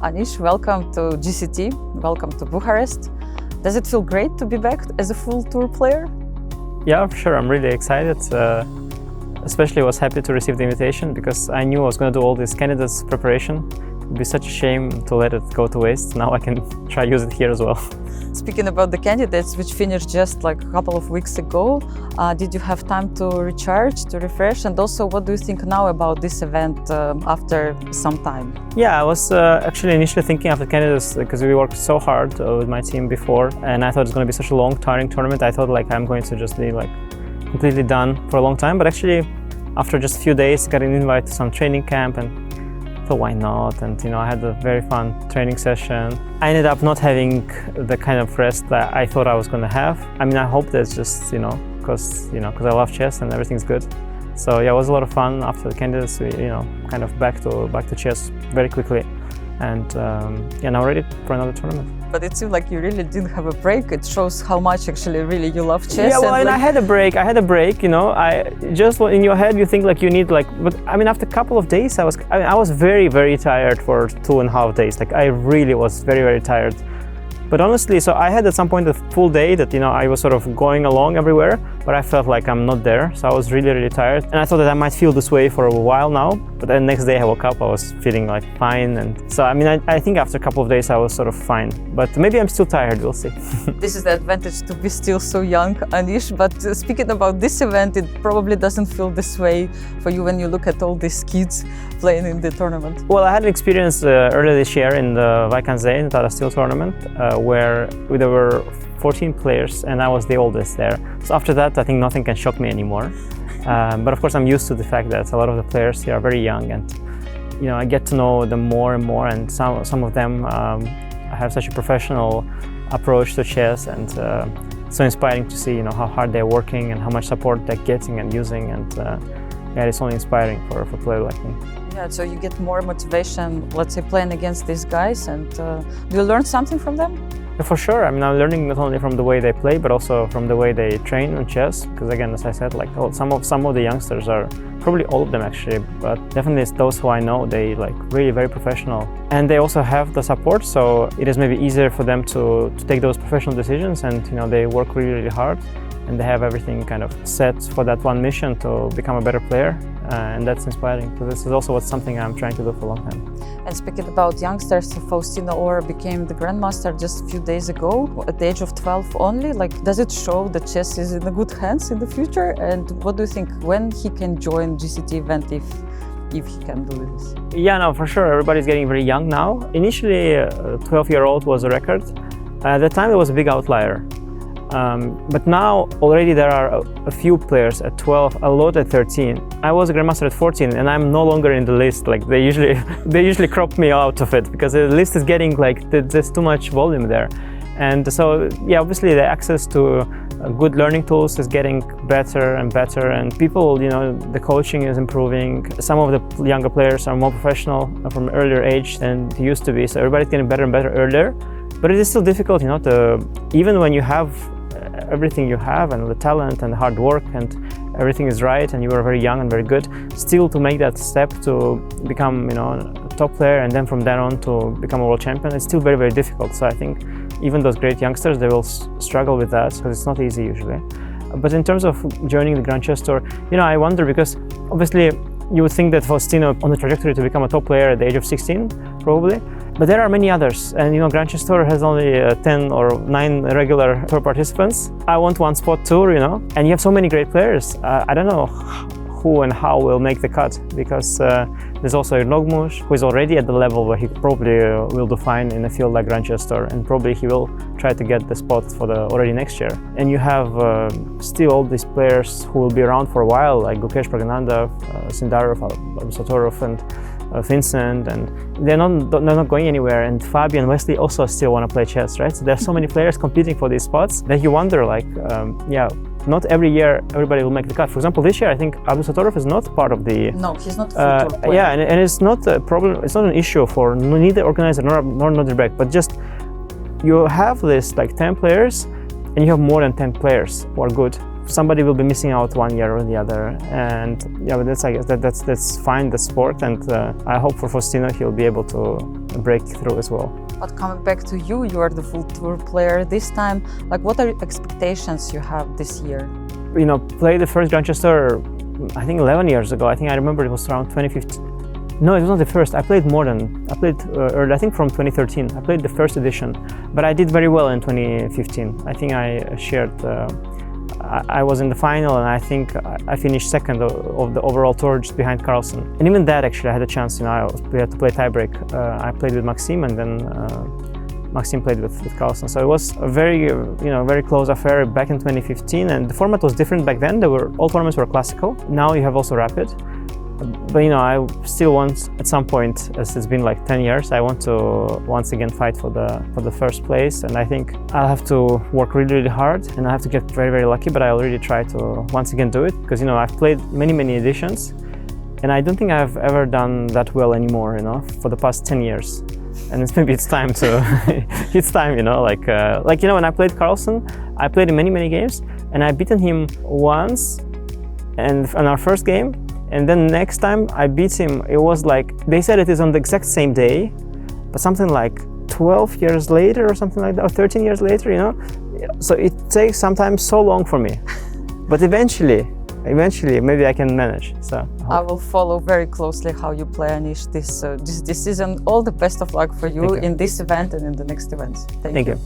Anish, welcome to GCT, welcome to Bucharest. Does it feel great to be back as a full tour player? Yeah, for sure. I'm really excited. Especially was happy to receive the invitation because I knew I was going to do all this candidates preparation. It would be such a shame to let it go to waste. Now I can try use it here as well. Speaking about the candidates, which finished just like a couple of weeks ago, did you have time to recharge, to refresh? And also, what do you think now about this event after some time? Yeah, I was actually initially thinking of the candidates because we worked so hard with my team before, and I thought it's going to be such a long, tiring tournament. I thought like I'm going to just be like completely done for a long time, but actually after just a few days, I got an invite to some training camp and thought why not, and I had a very fun training session. I ended up not having the kind of rest that I thought I was going to have. I mean, I hope that's just because I love chess and everything's good. So yeah, it was a lot of fun. After the candidates, we kind of back to chess very quickly, and now ready for another tournament. But it seemed like you really didn't have a break. It shows how much actually really you love chess. Yeah, well, I had a break. I just in your head you think like you need but I mean after a couple of days I was very, very tired for 2.5 days. Like I really was very, very tired. But honestly, so I had at some point a full day that I was sort of going along everywhere, but I felt like I'm not there. So I was really, really tired, and I thought that I might feel this way for a while now. But then next day I woke up, I was feeling like fine, and so I mean I think after a couple of days I was sort of fine. But maybe I'm still tired. We'll see. This is the advantage to be still so young, Anish. But speaking about this event, it probably doesn't feel this way for you when you look at all these kids playing in the tournament. Well, I had an experience earlier this year in the Vaikanzei, in Tata Steel tournament, where there were 14 players and I was the oldest there. So after that, I think nothing can shock me anymore. But of course, I'm used to the fact that a lot of the players here are very young, and I get to know them more and more. And some of them have such a professional approach to chess, and so inspiring to see how hard they're working and how much support they're getting and using. And yeah, it's only inspiring for a player like me. Yeah, so you get more motivation, let's say, playing against these guys, and do you learn something from them? Yeah, for sure. I mean, I'm learning not only from the way they play, but also from the way they train on chess. Because again, as I said, like some of the youngsters are, probably all of them actually, but definitely it's those who I know, they like really very professional. And they also have the support, so it is maybe easier for them to take those professional decisions, and they work really, really hard. And they have everything kind of set for that one mission to become a better player, and that's inspiring. So this is also something I'm trying to do for a long time. And speaking about youngsters, Faustino Orr became the grandmaster just a few days ago, at the age of 12 only. Like, does it show that chess is in the good hands in the future? And what do you think when he can join GCT event if he can do this? Yeah, no, for sure. Everybody's getting very young now. Initially, a 12-year-old was a record. At the time, it was a big outlier. But now already there are a few players at 12, a lot at 13. I was a grandmaster at 14, and I'm no longer in the list. Like they usually crop me out of it because the list is getting like there's too much volume there. And so yeah, obviously the access to good learning tools is getting better and better, and people, the coaching is improving. Some of the younger players are more professional from an earlier age than they used to be. So everybody's getting better and better earlier. But it is still difficult, even when you have everything you have and the talent and the hard work and everything is right and you are very young and very good, still to make that step to become a top player and then from then on to become a world champion, it's still very, very difficult. So I think even those great youngsters, they will struggle with that because it's not easy usually. But in terms of joining the Grand Chess Tour, I wonder, because obviously you would think that Faustino on the trajectory to become a top player at the age of 16 probably. But there are many others, and Grand Chess Tour has only 10 or 9 regular tour participants. I want one spot too, and you have so many great players. I don't know who and how will make the cut, because there's also Nogmush, who is already at the level where he probably will do fine in a field like Grand Chess Tour, and probably he will try to get the spot for already next year. And you have still all these players who will be around for a while, like Gukesh Pragananda, Sindarov, Satorov, and Vincent, and they're not going anywhere. And Fabi and Wesley also still want to play chess, right? So there's so many players competing for these spots that you wonder, like, not every year everybody will make the cut. For example, this year I think Satorov is not part of the. No, he's not a full tour player. Yeah, and it's not a problem. It's not an issue for neither organizer nor direct, but just you have this like 10 players, and you have more than 10 players who are good somebody will be missing out 1 year or the other, and yeah, but I guess that's fine, the sport, and I hope for Faustino he'll be able to break through as well. But coming back to you, you are the full tour player this time. Like, what are expectations you have this year? You know, play the first Grand Chess Tour, I think 11 years ago. I think I remember it was around 2015. No, it was not the first. I played more than, I played early, I think from 2013. I played the first edition, but I did very well in 2015. I think I shared, I was in the final, and I think I finished second of the overall tour, just behind Carlsen. And even that, actually, I had a chance. You know, we had to play tiebreak. I played with Maxime, and then Maxime played with Carlsen. So it was a very, very close affair back in 2015. And the format was different back then. All tournaments were classical. Now you have also rapid. But I still want, at some point, as it's been like 10 years, I want to once again fight for the first place. And I think I'll have to work really, really hard, and I have to get very, very lucky. But I already try to once again do it, because I've played many, many editions, and I don't think I've ever done that well anymore. For the past 10 years, and maybe it's time to, it's time. When I played Carlsen, I played in many, many games, and I beaten him once, and on our first game. And then next time I beat him, it was like, they said it is on the exact same day, but something like 12 years later or something like that, or 13 years later, So it takes sometimes so long for me. But eventually, maybe I can manage. So I will follow very closely how you play, Anish, this season. All the best of luck for you in this event and in the next events. Thank you.